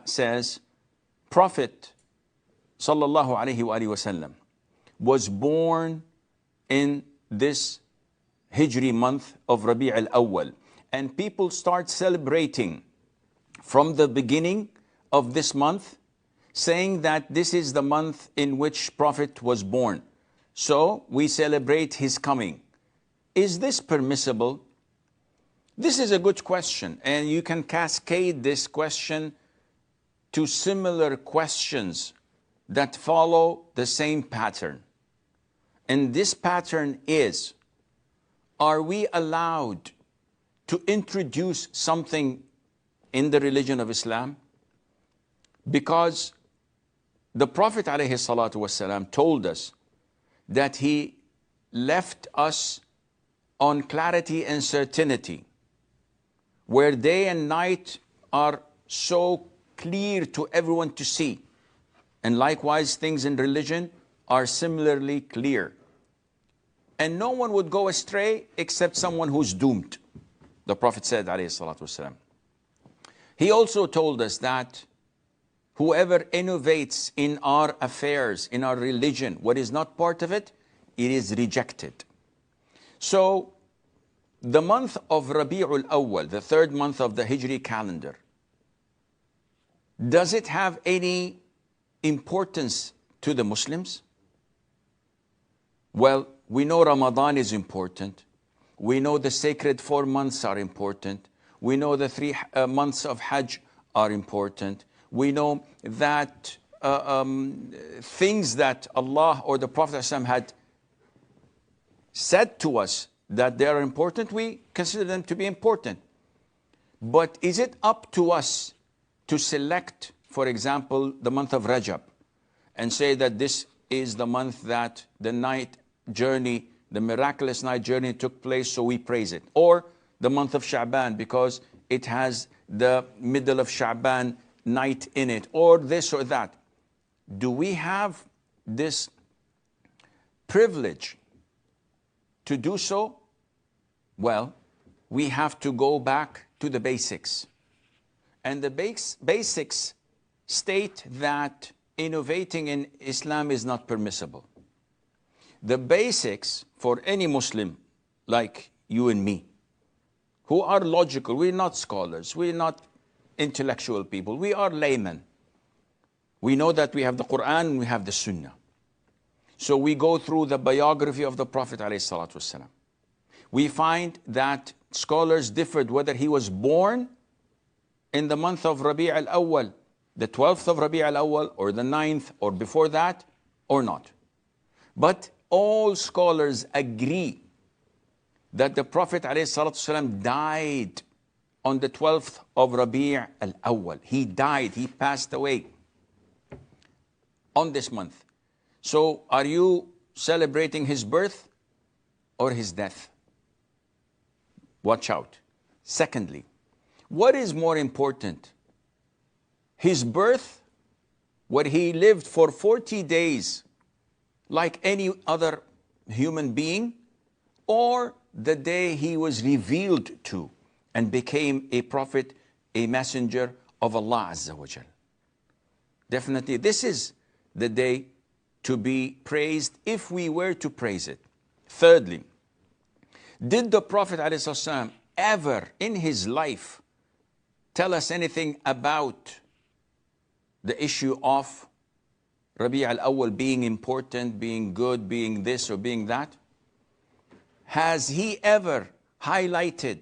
says, Prophet sallallahu alaihi wasallam was born in this Hijri month of Rabi' al-Awwal, and people start celebrating from the beginning of this month, saying that this is the month in which Prophet was born. So we celebrate his coming. Is this permissible? This is a good question, and you can cascade this question to similar questions that follow the same pattern. And this pattern is, are we allowed to introduce something in the religion of Islam? Because the Prophet ﷺ told us that he left us on clarity and certainty, where day and night are so clear to everyone to see. And likewise, things in religion are similarly clear. And no one would go astray except someone who's doomed. The Prophet said, ﷺ. He also told us that whoever innovates in our affairs, in our religion, what is not part of it, it is rejected. So, the month of Rabi'ul Awwal, the third month of the Hijri calendar, does it have any importance to the Muslims? Well, we know Ramadan is important. We know the sacred 4 months are important. We know the 3 months of Hajj are important. We know that things that Allah or the Prophet ﷺ had said to us that they are important, we consider them to be important. But is it up to us to select, for example, the month of Rajab and say that this is the month that the night journey, the miraculous night journey took place, so we praise it? Or the month of Sha'ban because it has the middle of Sha'ban night in it, or this or that? Do we have this privilege to do so? Well, we have to go back to the basics. And the basics state that innovating in Islam is not permissible. The basics for any Muslim like you and me, who are logical, we're not scholars, we're not intellectual people, we are laymen. We know that we have the Quran and we have the Sunnah. So we go through the biography of the Prophet ﷺ. We find that scholars differed whether he was born in the month of Rabi' al-Awwal, the 12th of Rabi' al-Awwal, or the 9th, or before that, or not. But all scholars agree that the Prophet ﷺ died on the 12th of Rabi' al-Awwal. He died, he passed away on this month. So are you celebrating his birth or his death? Watch out. Secondly, what is more important? His birth, where he lived for 40 days like any other human being, or the day he was revealed to and became a prophet, a messenger of Allah Azza wa Jal? Definitely, this is the day to be praised if we were to praise it. Thirdly, did the Prophet ﷺ ever in his life tell us anything about the issue of Rabi' al-Awwal being important, being good, being this or being that? Has he ever highlighted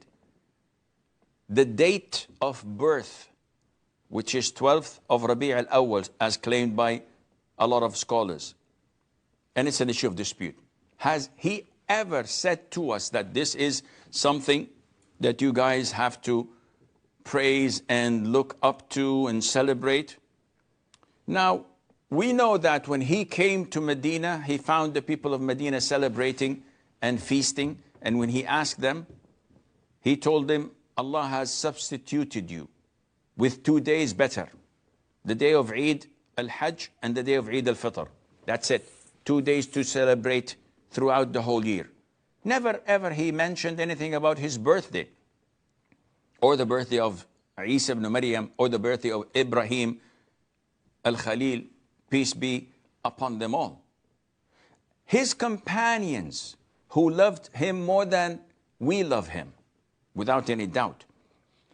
the date of birth, which is 12th of Rabi' al-Awwal, as claimed by a lot of scholars? And it's an issue of dispute. Has he ever said to us that this is something that you guys have to praise and look up to and celebrate? Now, we know that when he came to Medina, he found the people of Medina celebrating and feasting. And when he asked them, he told them, Allah has substituted you with 2 days better. The day of Eid al-Hajj and the day of Eid al-Fitr. That's it. 2 days to celebrate throughout the whole year. Never ever he mentioned anything about his birthday or the birthday of Isa ibn Maryam, or the birthday of Ibrahim al-Khalil, peace be upon them all. His companions, who loved him more than we love him, without any doubt,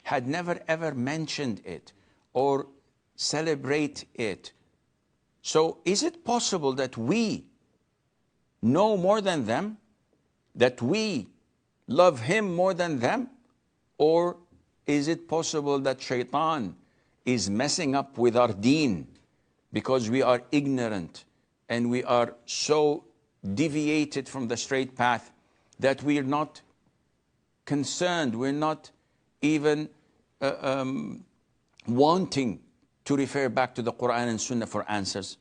had never ever mentioned it or celebrate it. So is it possible that we know more than them? That we love him more than them? Or is it possible that shaitan is messing up with our deen because we are ignorant and we are so deviated from the straight path that we are not concerned, we're not even wanting to refer back to the Quran and Sunnah for answers?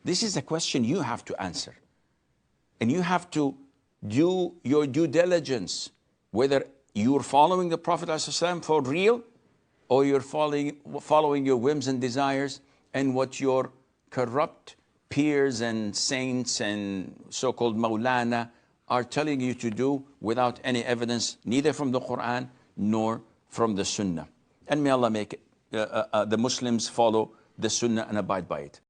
This is a question you have to answer. And you have to do your due diligence, whether you're following the Prophet ﷺ for real, or you're following your whims and desires and what your corrupt peers and saints and so-called Maulana are telling you to do without any evidence, neither from the Quran nor from the Sunnah. And may Allah make it, the Muslims follow the Sunnah and abide by it.